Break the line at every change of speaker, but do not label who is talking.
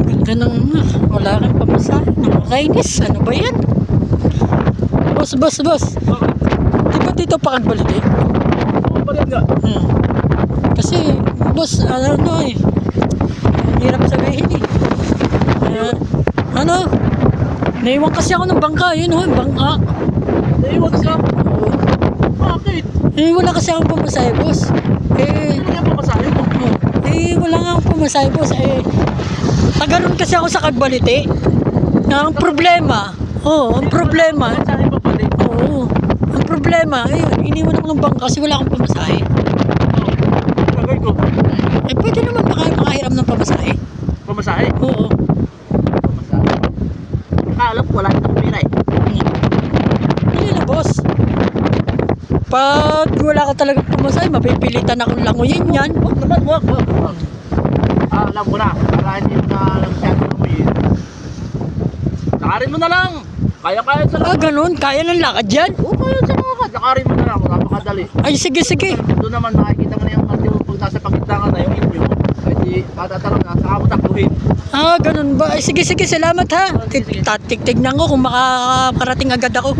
Ganda ng wala kang pamasahe. Nakakainis. Ano ba yan? Boss. Di ba dito pa kagbalik eh?
Oo, pa rin nga.
Kasi, boss, ang hirap sabihin eh. Naiwan kasi ako ng bangka. Yun yung bangka.
Naiwan ka?
Oo.
Bakit?
Wala kasi akong pamasahe, boss.
Ano yung pamasahe mo?
Wala nga akong pamasahe, boss. Tagaroon kasi ako sa Kagbalite. Ang problema, ang problema,
Pamasahe pa pala eh.
ang problema, iniwan ako ng bangka kasi wala akong pamasahe.
Gagawin ko.
Pwede naman makahiram ng pamasahe.
Pamasahe?
Oo.
Pamasahe. Akala ko wala kitang pera eh.
Hindi na, boss. Pag wala ka talaga pamasahe, mapipilitan akong languyin yan.
Huwag naman, huwag. Alam ko na, para hindi mo na lang siya tumuyin. Lakarin mo na lang. Kaya sa lakad.
Ganun, kaya ng lakad yan?
Oo, kaya sa lakad. Lakarin mo na lang, napakadali.
Ay, sige.
Doon naman makikita mo na yung katiyo pag nasa pagkitlangan na yung inyo. Pwede matatalong na, saka mo takluhin.
Ganun ba? Ay, sige, salamat ha.
Sige.
Tignan ko kung makakarating agad ako.